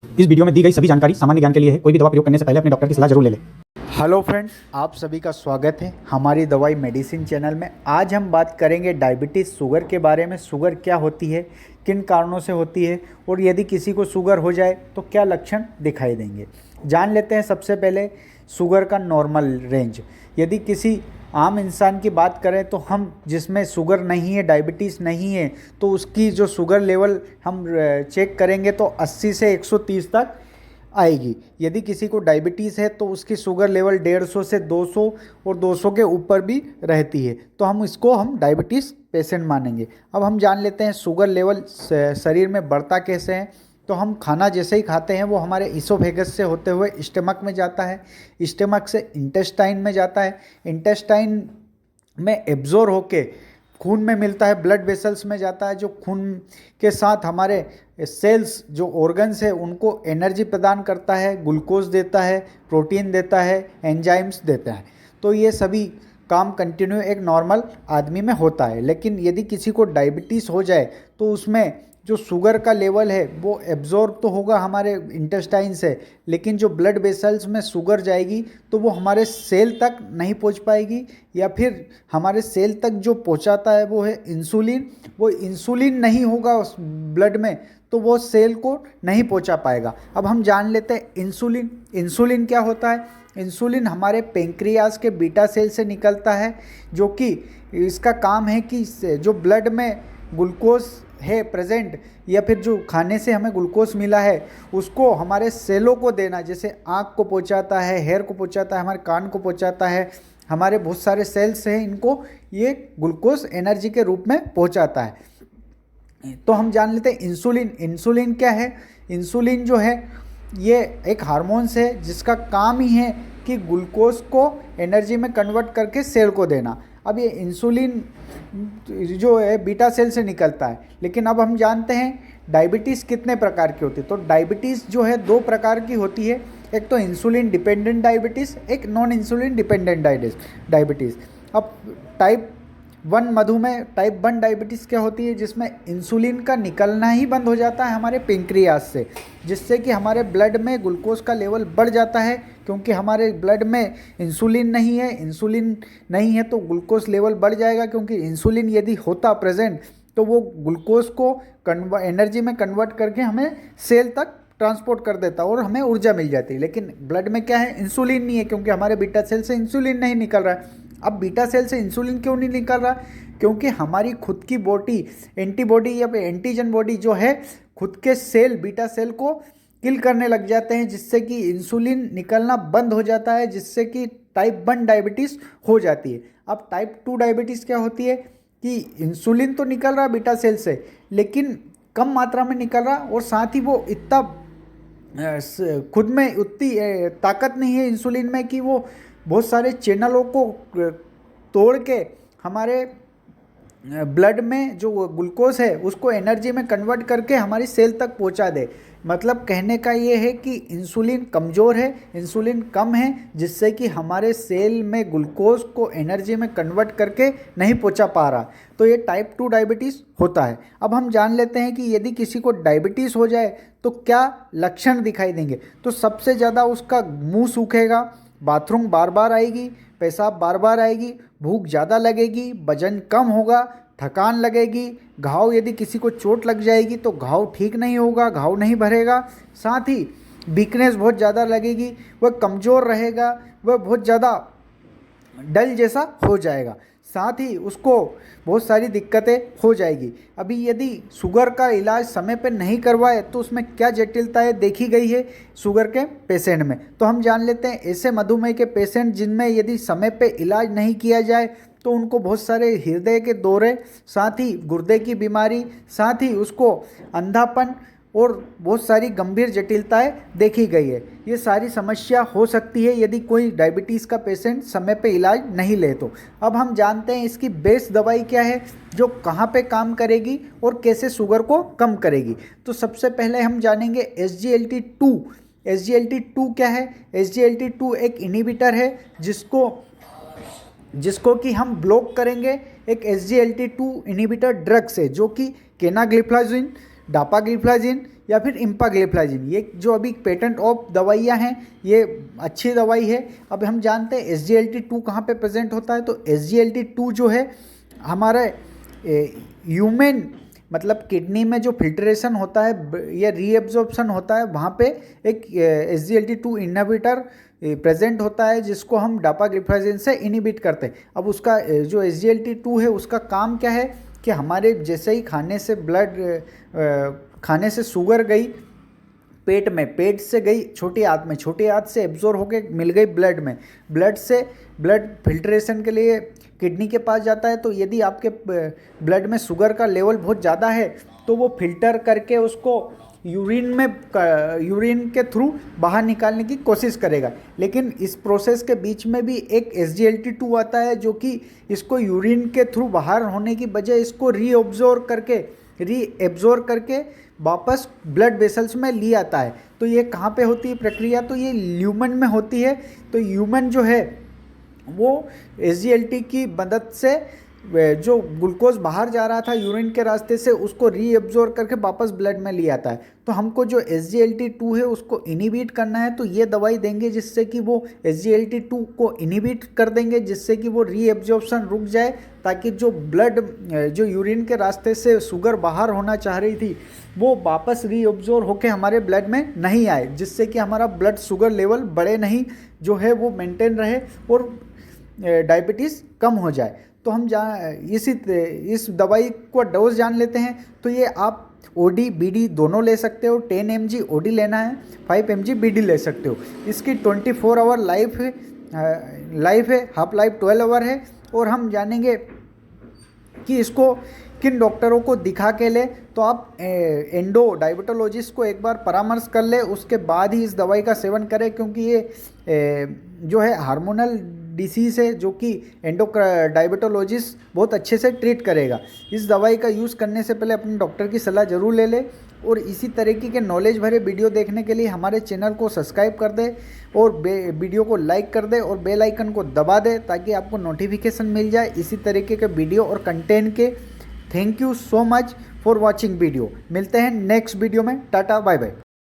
इस वीडियो में दी गई सभी जानकारी सामान्य ज्ञान के लिए है। कोई भी दवा प्रयोग करने से पहले अपने डॉक्टर की सलाह जरूर ले लें। हेलो फ्रेंड्स, आप सभी का स्वागत है हमारी दवाई मेडिसिन चैनल में। आज हम बात करेंगे डायबिटीज़ शुगर के बारे में। शुगर क्या होती है, किन कारणों से होती है और यदि किसी को शुगर हो जाए तो क्या लक्षण दिखाई देंगे, जान लेते हैं। सबसे पहले शुगर का नॉर्मल रेंज। यदि किसी आम इंसान की बात करें तो हम जिसमें शुगर नहीं है, डायबिटीज़ नहीं है, तो उसकी जो शुगर लेवल हम चेक करेंगे तो 80 से 130 तक आएगी। यदि किसी को डायबिटीज़ है तो उसकी शुगर लेवल 150 से 200 और 200 के ऊपर भी रहती है, तो हम डायबिटीज़ पेशेंट मानेंगे। अब हम जान लेते हैं शुगर लेवल शरीर में बढ़ता कैसे है। तो हम खाना जैसे ही खाते हैं वो हमारे इसोफेगस से होते हुए स्टमक में जाता है, स्टमक से इंटेस्टाइन में जाता है, इंटेस्टाइन में एब्जॉर्ब होके खून में मिलता है, ब्लड वेसल्स में जाता है, जो खून के साथ हमारे सेल्स जो ऑर्गन्स है उनको एनर्जी प्रदान करता है, ग्लूकोज देता है, प्रोटीन देता है, एंजाइम्स देता है। तो ये सभी काम कंटिन्यू एक नॉर्मल आदमी में होता है। लेकिन यदि किसी को डायबिटीज़ हो जाए तो उसमें जो शुगर का लेवल है वो एब्जॉर्ब तो होगा हमारे इंटेस्टाइन से, लेकिन जो ब्लड वेसल्स में शुगर जाएगी तो वो हमारे सेल तक नहीं पहुंच पाएगी, या फिर हमारे सेल तक जो पहुंचाता है वो है इंसुलिन। वो इंसुलिन नहीं होगा उस ब्लड में तो वो सेल को नहीं पहुंचा पाएगा। अब हम जान लेते हैं इंसुलिन। इंसुलिन क्या होता है। इंसुलिन हमारे पेंक्रियाज के बीटा सेल से निकलता है, जो कि इसका काम है कि जो ब्लड में ग्लूकोज है प्रेजेंट, या फिर जो खाने से हमें ग्लूकोज मिला है उसको हमारे सेलों को देना। जैसे आँख को पहुंचाता है, हेयर को पहुंचाता है, हमारे कान को पहुंचाता है, हमारे बहुत सारे सेल्स हैं, इनको ये ग्लूकोज एनर्जी के रूप में पहुंचाता है। तो हम जान लेते हैं इंसुलिन। इंसुलिन क्या है। इंसुलिन जो है ये एक हार्मोन्स है जिसका काम ही है कि ग्लूकोज को एनर्जी में कन्वर्ट करके सेल को देना। अब ये इंसुलिन जो है बीटा सेल से निकलता है। लेकिन अब हम जानते हैं डायबिटीज़ कितने प्रकार की होती है। तो डायबिटीज़ जो है दो प्रकार की होती है, एक तो इंसुलिन डिपेंडेंट डायबिटीज़, एक नॉन इंसुलिन डिपेंडेंट डायबिटीज़। अब टाइप 1 मधुमेह, टाइप 1 डायबिटीज़ क्या होती है, जिसमें इंसुलिन का निकलना ही बंद हो जाता है हमारे पेंक्रियाज से, जिससे कि हमारे ब्लड में ग्लूकोज का लेवल बढ़ जाता है। क्योंकि हमारे ब्लड में इंसुलिन नहीं है तो ग्लूकोज लेवल बढ़ जाएगा। क्योंकि इंसुलिन यदि होता प्रेजेंट तो वो ग्लूकोज को एनर्जी में कन्वर्ट करके हमें सेल तक ट्रांसपोर्ट कर देता और हमें ऊर्जा मिल जाती है। लेकिन ब्लड में क्या है, इंसुलिन नहीं है, क्योंकि हमारे बीटा सेल से इंसुलिन नहीं निकल रहा है। अब बीटा सेल से इंसुलिन क्यों नहीं निकल रहा, क्योंकि हमारी खुद की बॉडी एंटीबॉडी या एंटीजन बॉडी जो है खुद के सेल बीटा सेल को किल करने लग जाते हैं, जिससे कि इंसुलिन निकलना बंद हो जाता है, जिससे कि टाइप 1 डायबिटीज़ हो जाती है। अब टाइप 2 डायबिटीज़ क्या होती है कि इंसुलिन तो निकल रहा बीटा सेल से, लेकिन कम मात्रा में निकल रहा, और साथ ही वो इतना खुद में उतनी ताकत नहीं है इंसुलिन में कि वो बहुत सारे चैनलों को तोड़ के हमारे ब्लड में जो ग्लूकोज है उसको एनर्जी में कन्वर्ट करके हमारी सेल तक पहुंचा दे। मतलब कहने का ये है कि इंसुलिन कमज़ोर है, इंसुलिन कम है, जिससे कि हमारे सेल में ग्लूकोज को एनर्जी में कन्वर्ट करके नहीं पहुंचा पा रहा। तो ये टाइप 2 डायबिटीज़ होता है। अब हम जान लेते हैं कि यदि किसी को डायबिटीज़ हो जाए तो क्या लक्षण दिखाई देंगे। तो सबसे ज़्यादा उसका मुँह सूखेगा, बाथरूम बार बार आएगी, पेशाब बार बार आएगी, भूख ज़्यादा लगेगी, वजन कम होगा, थकान लगेगी, घाव यदि किसी को चोट लग जाएगी तो घाव ठीक नहीं होगा, घाव नहीं भरेगा, साथ ही वीकनेस बहुत ज़्यादा लगेगी, वह कमज़ोर रहेगा, वह बहुत ज़्यादा डल जैसा हो जाएगा, साथ ही उसको बहुत सारी दिक्कतें हो जाएगी। अभी यदि शुगर का इलाज समय पर नहीं करवाए तो उसमें क्या जटिलताएं देखी गई है शुगर के पेशेंट में। तो हम जान लेते हैं ऐसे मधुमेह के पेशेंट जिनमें यदि समय पे इलाज नहीं किया जाए तो उनको बहुत सारे हृदय के दौरे, साथ ही गुर्दे की बीमारी, साथ ही उसको अंधापन और बहुत सारी गंभीर जटिलताएं देखी गई है। ये सारी समस्या हो सकती है यदि कोई डायबिटीज़ का पेशेंट समय पे इलाज नहीं ले तो। अब हम जानते हैं इसकी बेस दवाई क्या है, जो कहाँ पे काम करेगी और कैसे शुगर को कम करेगी। तो सबसे पहले हम जानेंगे SGLT2। SGLT2 क्या है। SGLT2 एक इनहिबिटर है जिसको कि हम ब्लॉक करेंगे एक SGLT2 इनहिबिटर ड्रग से, जो कि केनाग्लिफ्लाजिन, डापाग्लिफ्लाजिन या फिर इम्पाग्लिफलाजिन, ये जो अभी पेटेंट ऑफ दवाइयाँ हैं, ये अच्छी दवाई है। अब हम जानते हैं SGLT2 कहाँ पे प्रेजेंट होता है। तो SGLT2 जो है हमारे ह्यूमन मतलब किडनी में जो फिल्ट्रेशन होता है या रीएब्जॉर्प्शन होता है, वहाँ पे एक SGLT2 इनहिबिटर प्रेजेंट होता है, जिसको हम डापाग्लिफलाजिन से इनहिबिट करते हैं। अब उसका जो SGLT2 है उसका काम क्या है कि हमारे जैसे ही खाने से शुगर गई पेट में, पेट से गई छोटी आंत में, छोटी आंत से एब्जॉर्ब होके मिल गई ब्लड में, ब्लड फिल्ट्रेशन के लिए किडनी के पास जाता है। तो यदि आपके ब्लड में शुगर का लेवल बहुत ज़्यादा है तो वो फिल्टर करके उसको यूरिन के थ्रू बाहर निकालने की कोशिश करेगा। लेकिन इस प्रोसेस के बीच में भी एक SGLT2 आता है जो कि इसको यूरिन के थ्रू बाहर होने की बजाय इसको रीएब्जॉर्ब करके वापस ब्लड वेसल्स में ले आता है। तो ये कहाँ पे होती है प्रक्रिया, तो ये ल्यूमन में होती है। तो ह्यूमन जो है वो SGLT की मदद से जो ग्लूकोज बाहर जा रहा था यूरिन के रास्ते से, उसको रीएब्जॉर्ब करके वापस ब्लड में ले आता है। तो हमको जो SGLT2 है उसको इनहिबिट करना है, तो ये दवाई देंगे जिससे कि वो SGLT2 को इनहिबिट कर देंगे, जिससे कि वो रीएब्जॉर्प्शन रुक जाए, ताकि जो यूरिन के रास्ते से शुगर बाहर होना चाह रही थी वो वापस रीअब्जॉर्ब होकर हमारे ब्लड में नहीं आए, जिससे कि हमारा ब्लड शुगर लेवल बढ़े नहीं, जो है वो मेंटेन रहे और डायबिटीज़ कम हो जाए। तो हम इस दवाई को डोज जान लेते हैं। तो ये आप OD BD दोनों ले सकते हो। 10 mg OD लेना है, 5 mg BD ले सकते हो। इसकी 24 आवर लाइफ है, हाफ लाइफ 12 आवर है। और हम जानेंगे कि इसको किन डॉक्टरों को दिखा के ले, तो आप डायबिटोलॉजिस्ट को एक बार परामर्श कर ले, उसके बाद ही इस दवाई का सेवन करें, क्योंकि ये जो है हार्मोनल डिसीज़ है जो कि डायबिटोलॉजिस्ट बहुत अच्छे से ट्रीट करेगा। इस दवाई का यूज़ करने से पहले अपने डॉक्टर की सलाह ज़रूर ले ले। और इसी तरीके के नॉलेज भरे वीडियो देखने के लिए हमारे चैनल को सब्सक्राइब कर दे और वीडियो को लाइक कर दे और बेल आइकन को दबा दे, ताकि आपको नोटिफिकेशन मिल जाए इसी तरीके के वीडियो और कंटेंट के। Thank you so much for watching video. मिलते हैं नेक्स्ट वीडियो में। Tata bye bye.